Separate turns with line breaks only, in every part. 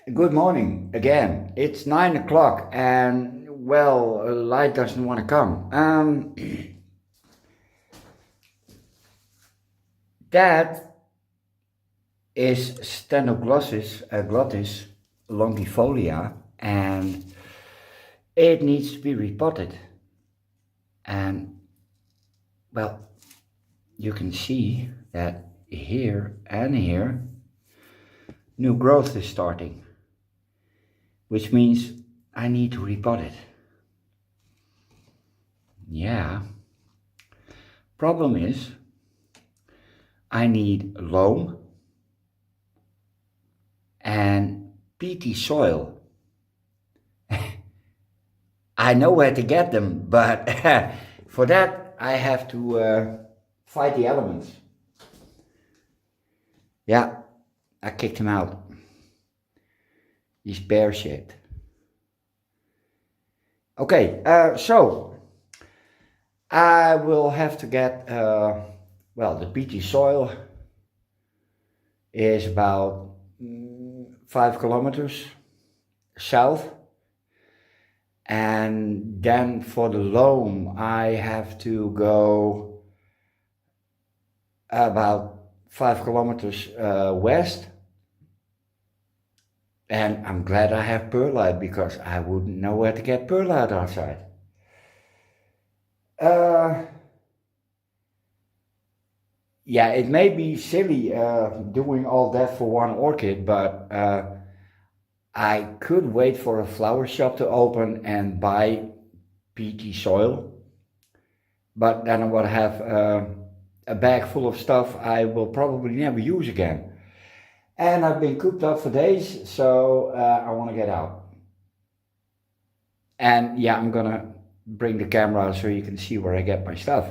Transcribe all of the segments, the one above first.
Good morning again. It's 9 o'clock, and well, light doesn't want to come. That is glottis longifolia, and it needs to be repotted. And well, you can see that here and here, new growth is starting, which means I need to repot it. Yeah. Problem is, I need loam and peaty soil. I know where to get them, but for that I have to fight the elements. Yeah, I kicked him out. He's pear-shaped. Okay, so I will have to get, well, the peaty soil is about 5 kilometers south. And then for the loam, I have to go about 5 kilometers west. And I'm glad I have perlite because I wouldn't know where to get perlite outside. Yeah, it may be silly doing all that for one orchid, but I could wait for a flower shop to open and buy peaty soil, but then I would have a bag full of stuff I will probably never use again. And I've been cooped up for days, so I want to get out. And yeah, I'm gonna bring the camera so you can see where I get my stuff.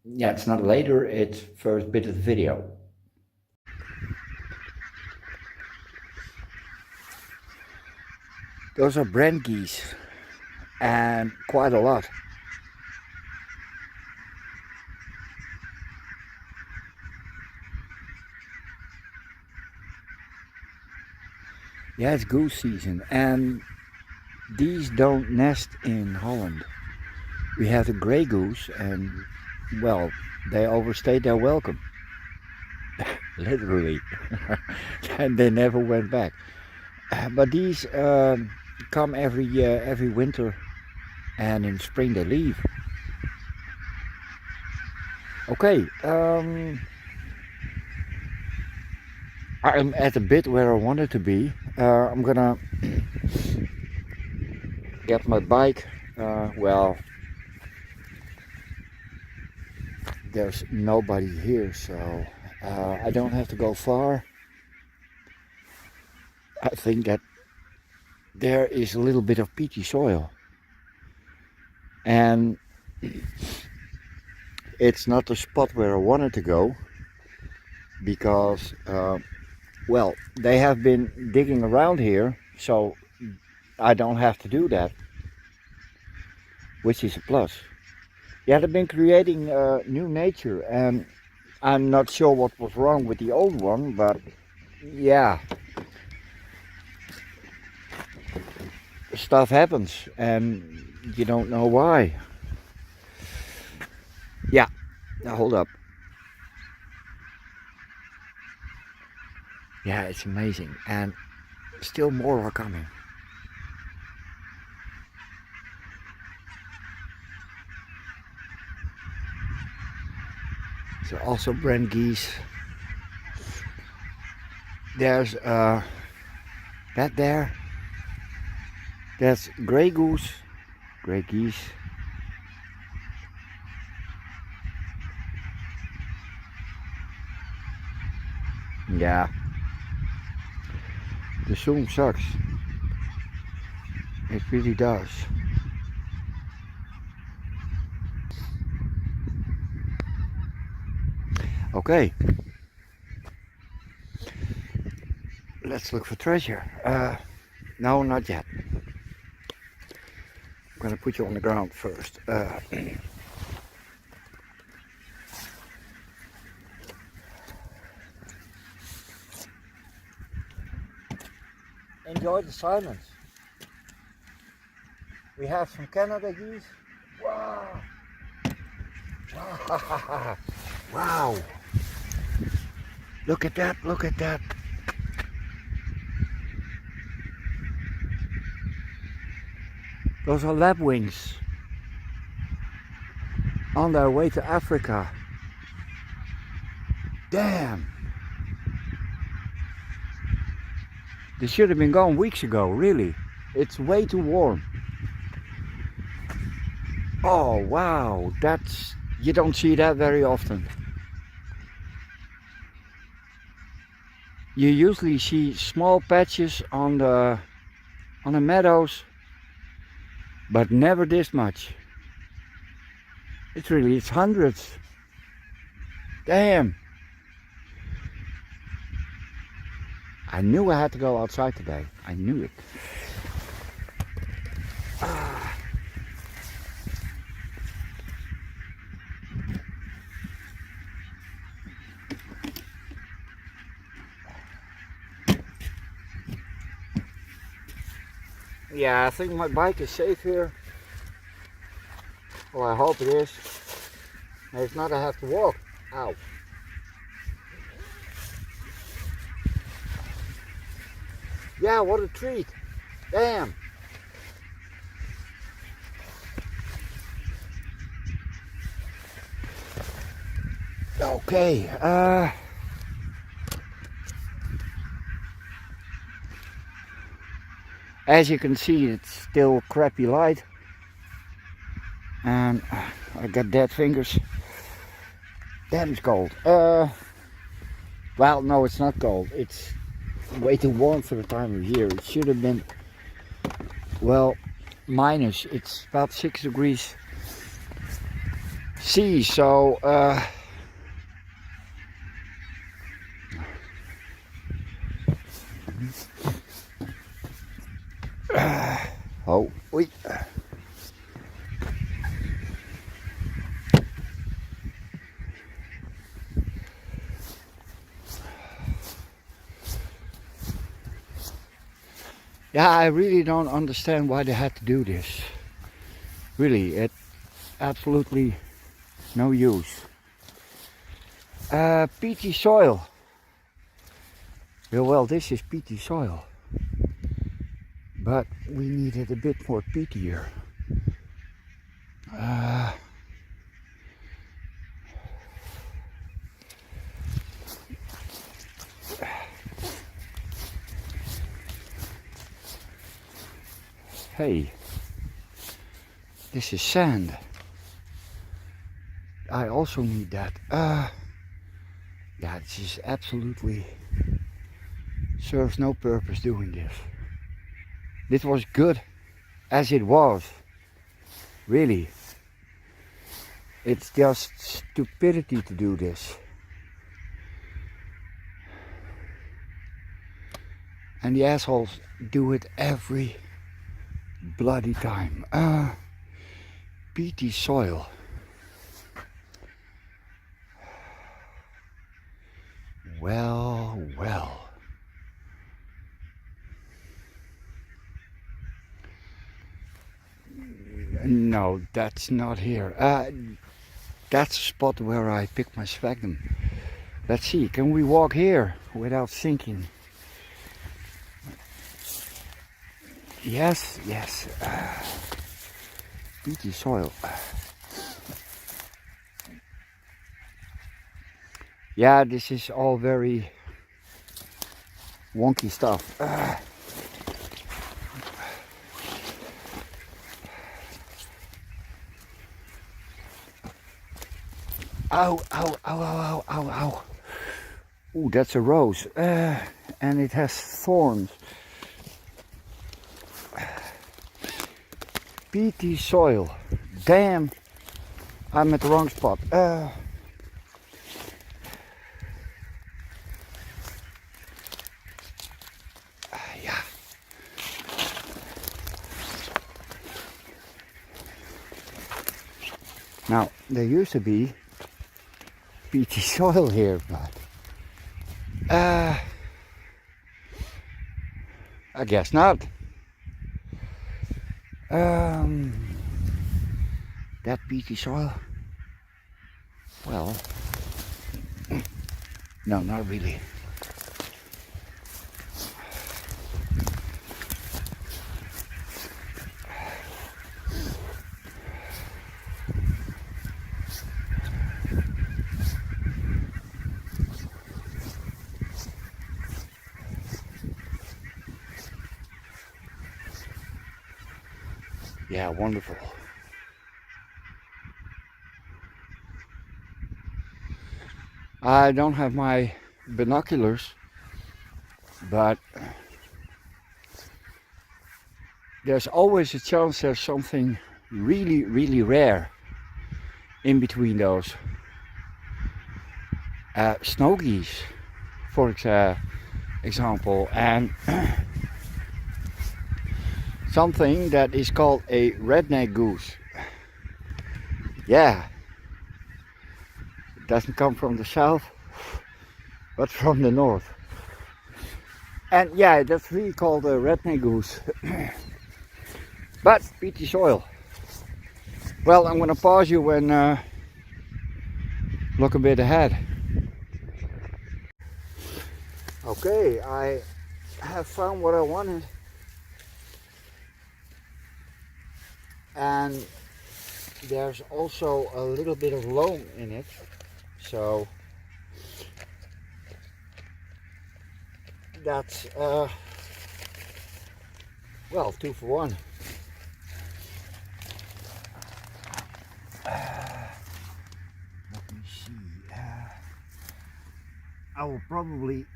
Yeah, it's not later, it's first bit of the video. Those are brand geese, and quite a lot. Yeah, it's goose season, and these don't nest in Holland. We have the gray goose, and well, they overstayed their welcome. Literally. And they never went back. But these come every winter, and in spring they leave. Okay, I'm at a bit where I wanted to be. I'm gonna get my bike. Well, there's nobody here, so I don't have to go far. I think that there is a little bit of peaty soil, and it's not the spot where I wanted to go because well, they have been digging around here, so I don't have to do that, which is a plus. Yeah, they've been creating new nature, and I'm not sure what was wrong with the old one, but yeah, stuff happens and you don't know why. Yeah, now hold up. Yeah, it's amazing, and still more are coming. So also brand geese. There's that there. That's gray goose, gray geese. Yeah, the zoom sucks. It really does. Okay, let's look for treasure. No, not yet. I'm gonna put you on the ground first. enjoy the silence. We have some Canada geese. Wow! Wow! Wow! Look at that! Look at that! Those are lapwings on their way to Africa. Damn! They should have been gone weeks ago, really. It's way too warm. Oh wow, you don't see that very often. You usually see small patches on the meadows, but never this much. It's hundreds. Damn. I knew I had to go outside today. I knew it. Yeah, I think my bike is safe here. Well, I hope it is. If not, I have to walk. Ow. Yeah, what a treat. Damn. Okay, as you can see, it's still crappy light. And I got dead fingers. Damn, it's cold. Well, no, it's not cold. It's way too warm for the time of year. It should have been, well, minus. It's about 6 degrees C, so oh, wait. Yeah, I really don't understand why they had to do this. Really, it absolutely no use. Peaty soil. Yeah, well, this is peaty soil. But we needed a bit more peatier. Hey, this is sand. I also need that. Yeah, this is absolutely serves no purpose doing this. This was good as it was. Really. It's just stupidity to do this. And the assholes do it every bloody time. Peaty soil. Well, well. No, that's not here. That's the spot where I picked my sphagnum. Let's see, can we walk here without sinking? Yes, yes. Peaty soil. Yeah, this is all very wonky stuff. Ow, ow, ow, ow, ow, ow, ow. Ooh, that's a rose. And it has thorns. Peaty soil. Damn, I'm at the wrong spot. Yeah. Now, there used to be peaty soil here, but I guess not. That peaty soil. Well, no, not really. Yeah, wonderful. I don't have my binoculars, but there's always a chance there's something really, really rare in between those. Snow geese, for example, and something that is called a redneck goose. Yeah, it doesn't come from the south, but from the north. And yeah, that's really called a redneck goose. But peaty soil. Well, I'm gonna pause you and look a bit ahead. Okay, I have found what I wanted. And there's also a little bit of loam in it, so that's well, 2 for 1. Let me see. I will probably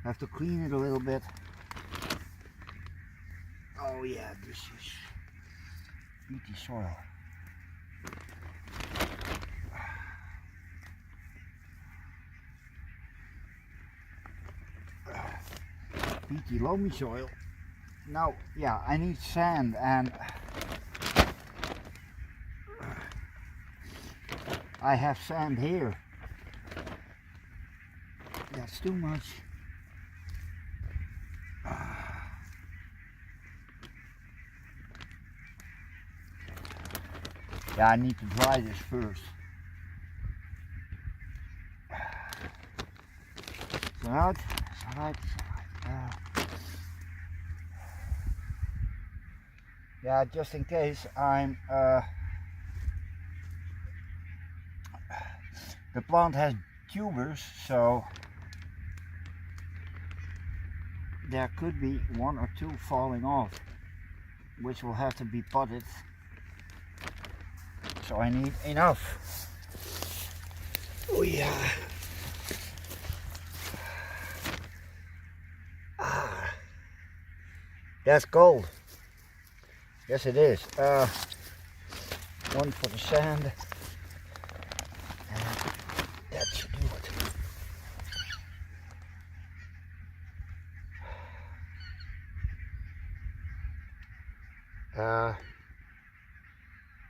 have to clean it a little bit. Oh yeah, this is peaty soil. Peaty loamy soil. Now, yeah, I need sand, and I have sand here. That's too much. Yeah, I need to dry this first. Right. Yeah, just in case I'm the plant has tubers, so there could be 1 or 2 falling off, which will have to be potted. So I need enough. Oh yeah. Ah, that's gold. Yes, it is. 1 for the sand. And that should do it.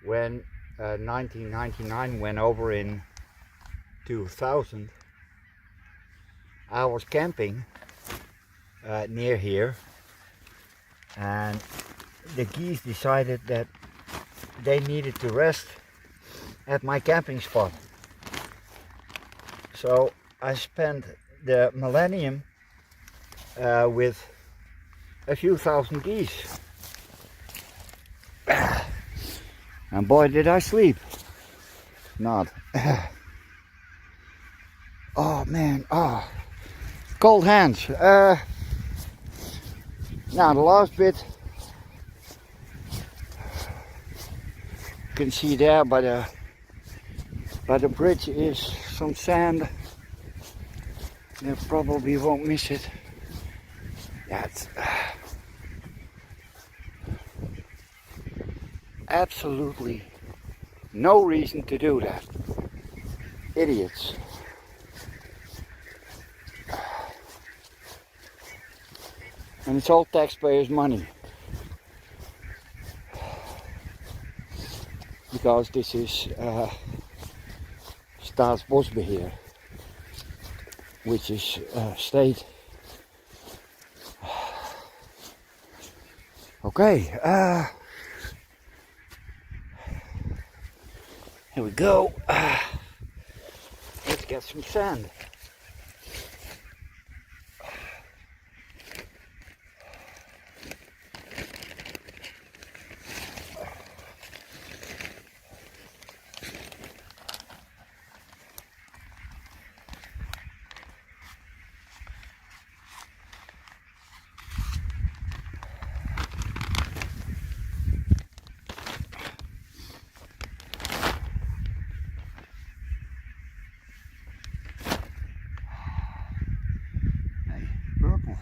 When 1999 went over in 2000, I was camping near here, and the geese decided that they needed to rest at my camping spot. So I spent the millennium with a few thousand geese. And boy, did I sleep. Not. Oh man, cold hands. Now the last bit, you can see there by the bridge is some sand. You probably won't miss it. That's absolutely no reason to do that. Idiots. And it's all taxpayers' money. Because this is Staatsbosbeheer, which is state. Okay, here we go. Let's get some sand. Hey, purple.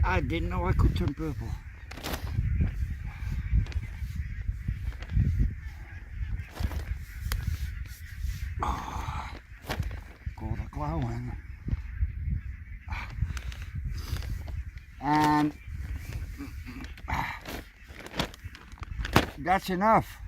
I didn't know I could turn purple. Called a klauwen. And that's enough.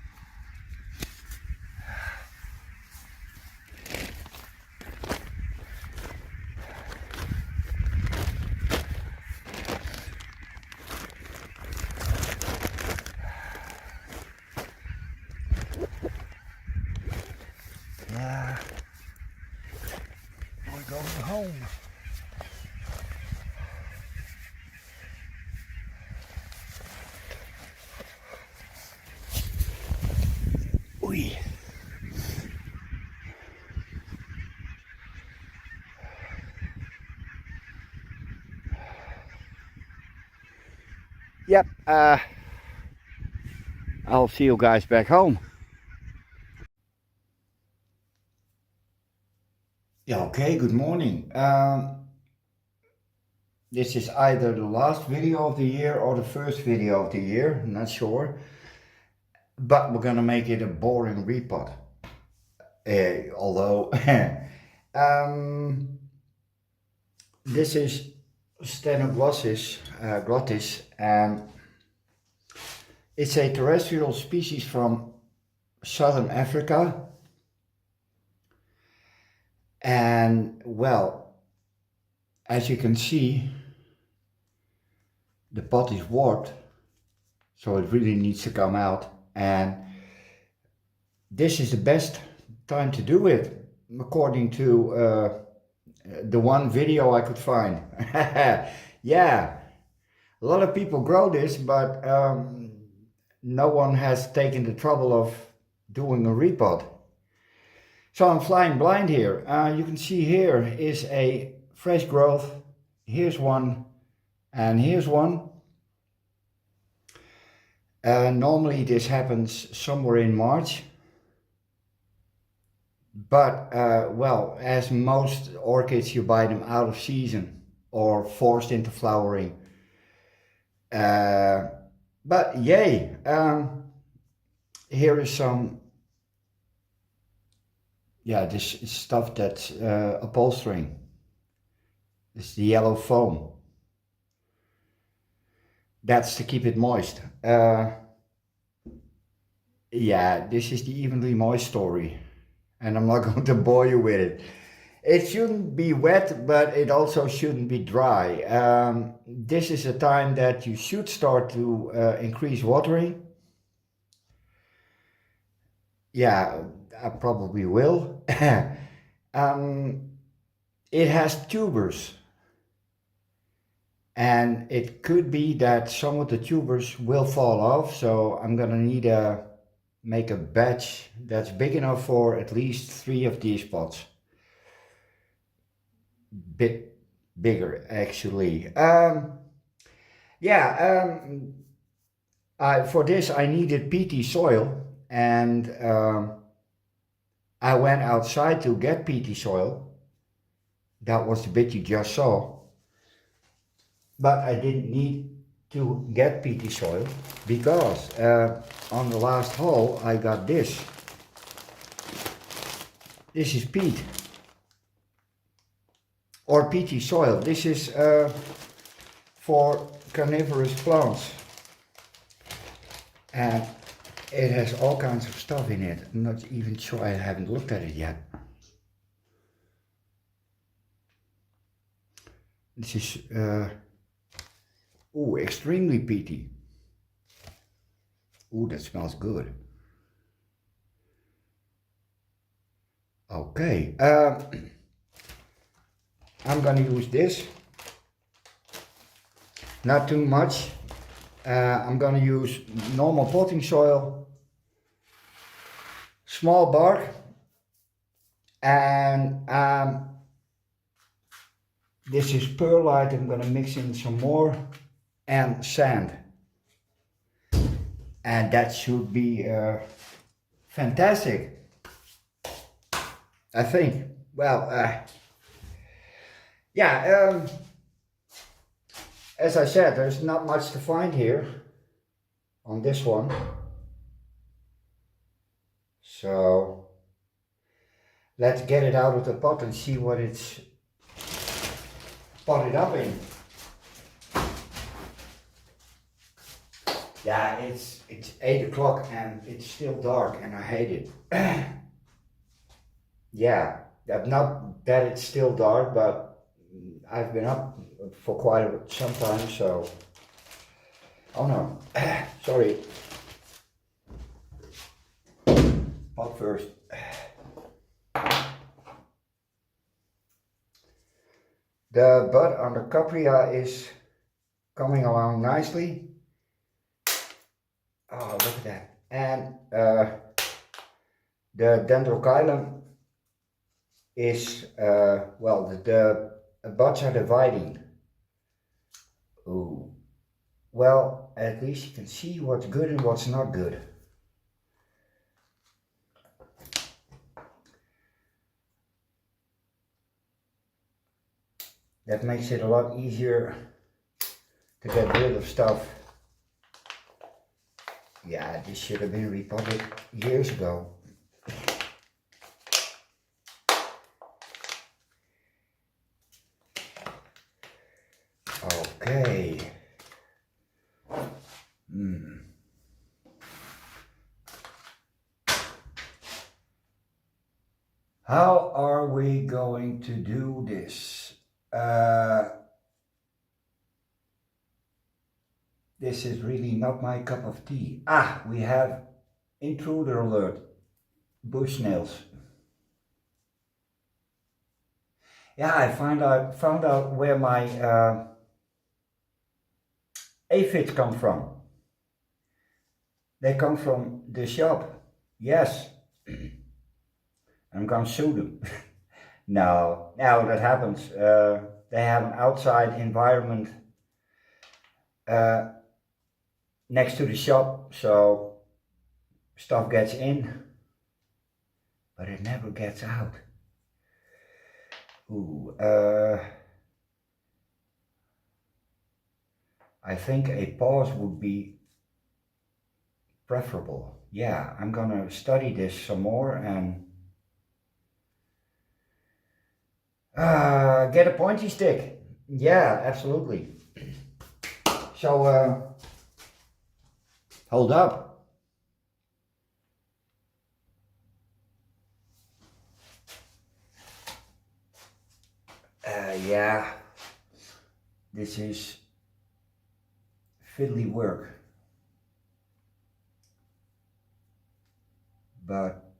Yeah, we're going home. Oei. Yep, I'll see you guys back home. Yeah, okay, good morning. This is either the last video of the year or the first video of the year, I'm not sure. But we're gonna make it a boring repot. Although, this is Stenoglossis glottis, and it's a terrestrial species from southern Africa. And well, as you can see, the pot is warped, so it really needs to come out, and this is the best time to do it, according to the one video I could find. Yeah, a lot of people grow this, but no one has taken the trouble of doing a repot. So I'm flying blind here. You can see here is a fresh growth. Here's one, and here's one. Normally this happens somewhere in March. But, well, as most orchids, you buy them out of season or forced into flowering. But yay, here is some, yeah, this is stuff that's upholstering. This is the yellow foam. That's to keep it moist. Yeah, this is the evenly moist story, and I'm not going to bore you with it. It shouldn't be wet, but it also shouldn't be dry. This is a time that you should start to increase watering. Yeah, I probably will. It has tubers, and it could be that some of the tubers will fall off, so I'm gonna need to make a batch that's big enough for at least 3 of these pots. Bit bigger, actually. Yeah, for this I needed peaty soil, and I went outside to get peaty soil. That was the bit you just saw. But I didn't need to get peaty soil because on the last haul I got this. This is peat, or peaty soil. This is for carnivorous plants, and it has all kinds of stuff in it. I'm not even sure, I haven't looked at it yet. This is Ooh, extremely peaty. Ooh, that smells good. Okay, I'm gonna use this. Not too much. I'm gonna use normal potting soil, small bark, and this is perlite. I'm gonna mix in some more and sand, and that should be fantastic, I think. Well, yeah, as I said, there's not much to find here on this one, so let's get it out of the pot and see what it's potted up in. Yeah, it's 8 o'clock and it's still dark and I hate it. Yeah, not that it's still dark, but I've been up for quite some time, so. Oh no, sorry. Pot first. The bud on the capria is coming along nicely. Oh, look at that. And the dendrochilum is, well, the buds are dividing. Ooh. Well, at least you can see what's good and what's not good. That makes it a lot easier to get rid of stuff. Yeah, this should have been repotted years ago. Okay. How are we going to do this? This is really not my cup of tea. Ah, we have intruder alert. Bush snails. Yeah, I found out where my aphids come from. They come from the shop. Yes. I'm gonna sue them. No, that happens. They have an outside environment next to the shop, so stuff gets in, but it never gets out. Ooh, I think a pause would be preferable. Yeah, I'm gonna study this some more and get a pointy stick. Yeah, absolutely. So, hold up. Yeah, this is fiddly work, but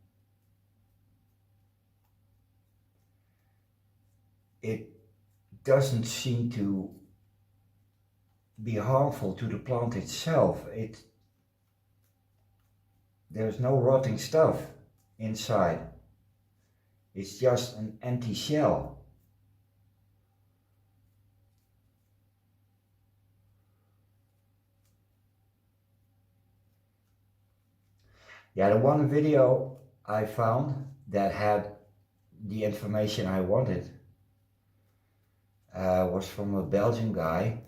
it doesn't seem to be harmful to the plant itself. There's no rotting stuff inside. It's just an empty shell. Yeah, the one video I found that had the information I wanted was from a Belgian guy.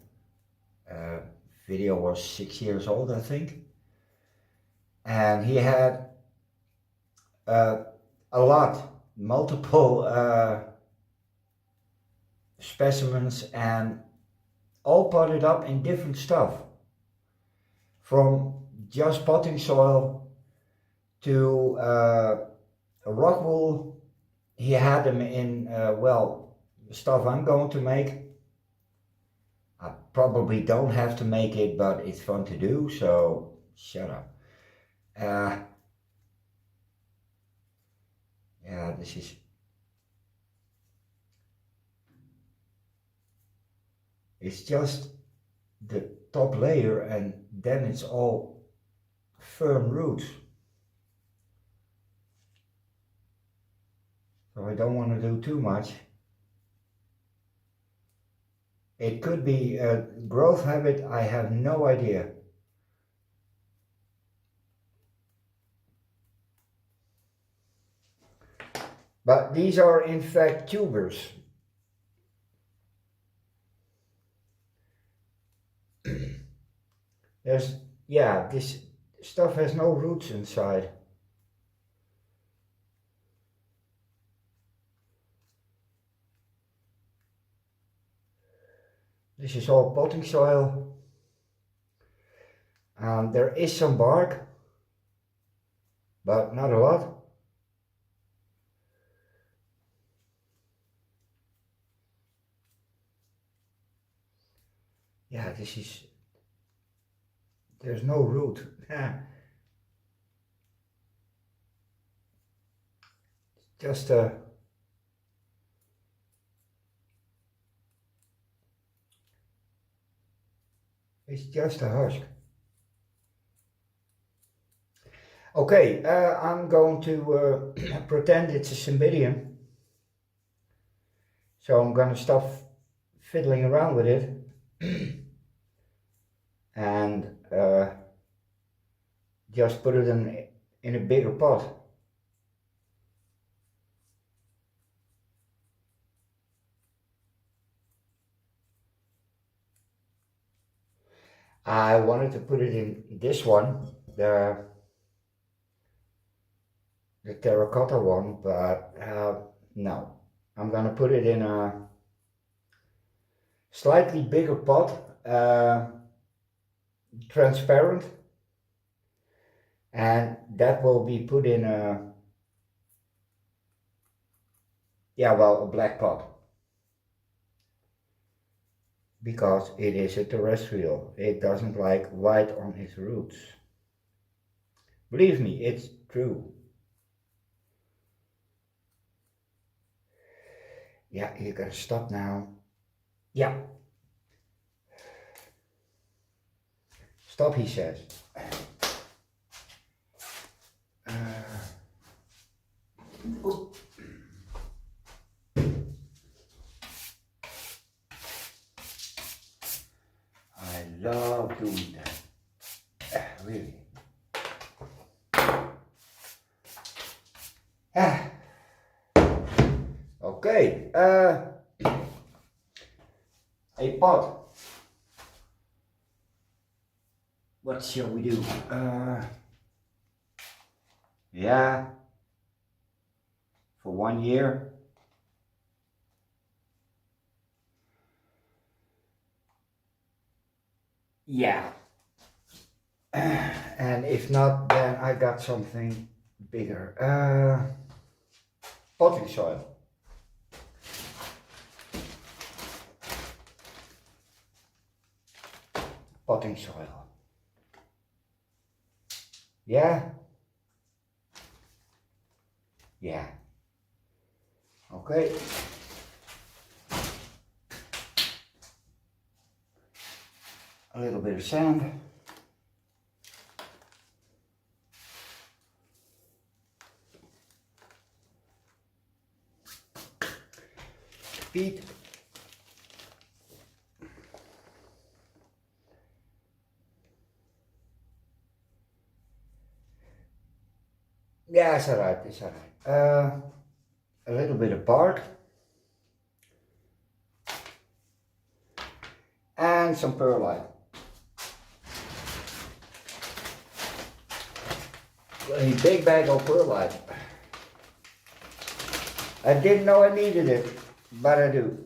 Video was 6 years old, I think. And he had multiple specimens and all potted up in different stuff. From just potting soil to rock wool. He had them in, well, stuff I'm going to make. I probably don't have to make it, but it's fun to do, so shut up. Yeah, this is... It's just the top layer and then it's all firm roots. So I don't want to do too much. It could be a growth habit, I have no idea. But these are in fact tubers. This stuff has no roots inside. This is all potting soil. There is some bark, but not a lot. Yeah, there's no root. Just it's just a husk. Okay, I'm going to pretend it's a cymbidium. So I'm going to stop fiddling around with it and just put it in a bigger pot. I wanted to put it in this one, the terracotta one, but no. I'm gonna put it in a slightly bigger pot, transparent, and that will be put in a, a black pot. Because it is a terrestrial, it doesn't like white on its roots. Believe me, it's true. Yeah, you gotta stop now. Yeah. Stop, he says. I love doing that. Really. Okay. A pot. What shall we do? For 1 year. Yeah. And if not, then I got something bigger. Potting soil. Potting soil. Yeah. Yeah. Okay. A little bit of sand. Peat. Yeah, it's alright, it's alright. A little bit of bark. And some perlite. A big bag of perlite. I didn't know I needed it, but I do.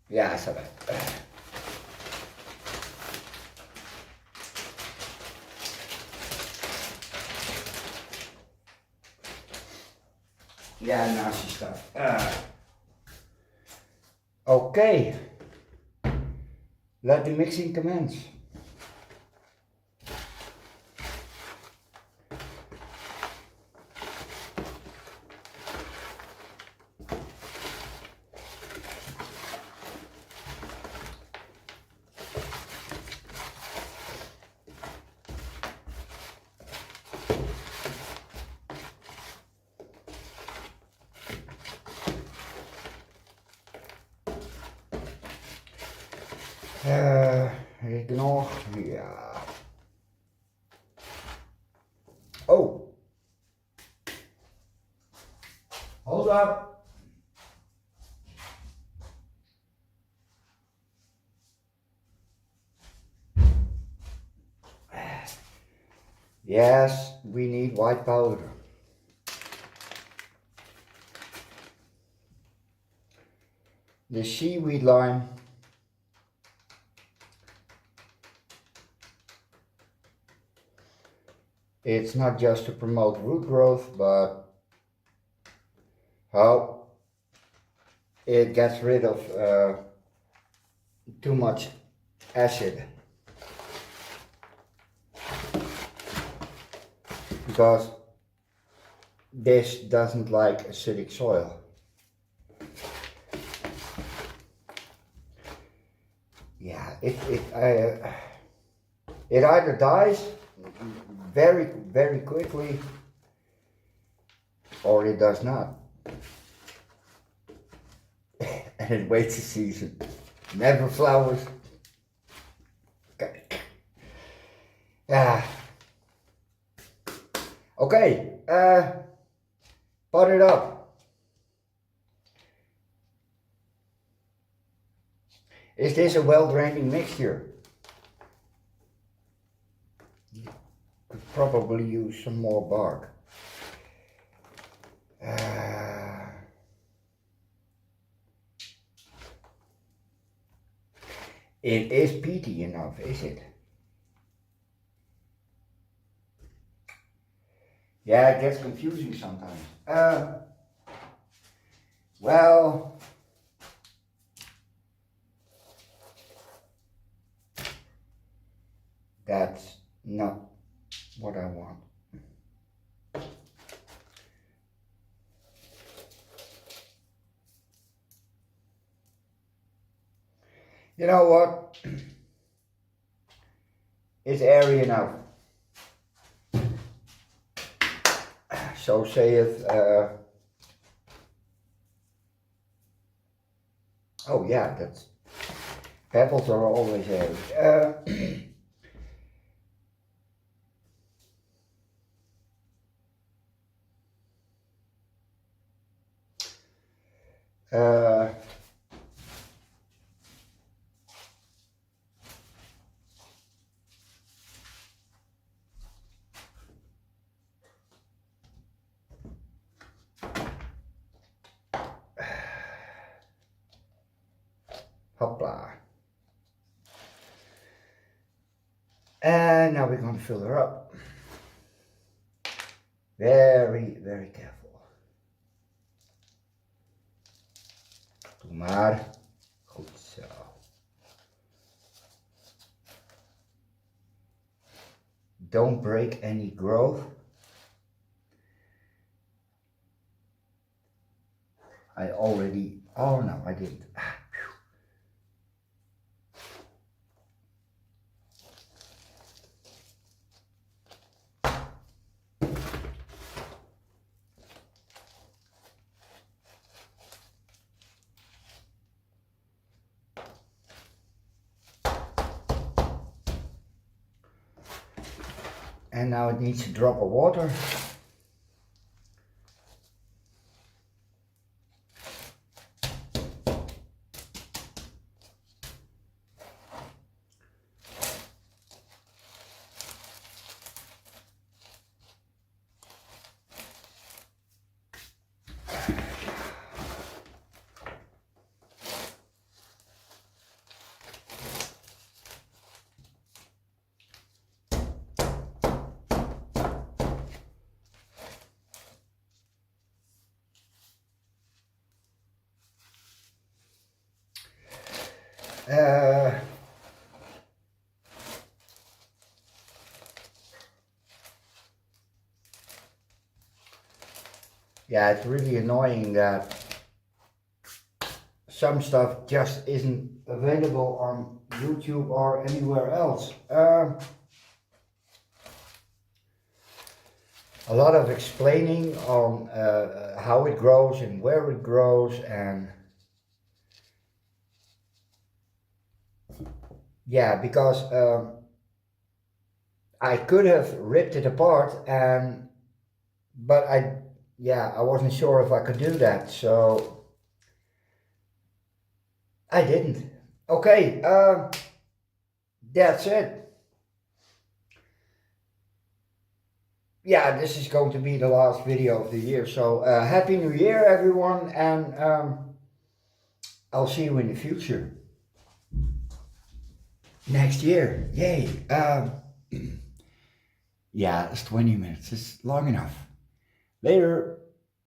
Yeah, it's alright. Yeah, nasty stuff. Okay, let the mixing commence. Ignore, yeah. Oh, hold up. Yes, we need white powder. The seaweed lime. It's not just to promote root growth, but how it gets rid of too much acid. Because this doesn't like acidic soil. Yeah, it either dies very quickly, or it does not. And it waits a season. Never flowers. Okay. Okay, pot it up. Is this a well-draining mixture? You could probably use some more bark. It is peaty enough, is it? Yeah, it gets confusing sometimes. Well, that's not what I want. You know what? It's airy enough. So saith, oh yeah, that's, pebbles are always airy. Hopla. And now we're going to fill her up. Very careful. Doe maar. Goed zo. Don't break any growth. I already, oh no, I didn't. And now it needs a drop of water. Uh, yeah, it's really annoying that some stuff just isn't available on YouTube or anywhere else. A lot of explaining on how it grows and where it grows, and yeah, because I could have ripped it apart, and but I wasn't sure if I could do that, so I didn't. Okay, that's it. Yeah, this is going to be the last video of the year. So Happy New Year, everyone, and I'll see you in the future. Next year, yay. Yeah, it's 20 minutes. It's long enough. Later.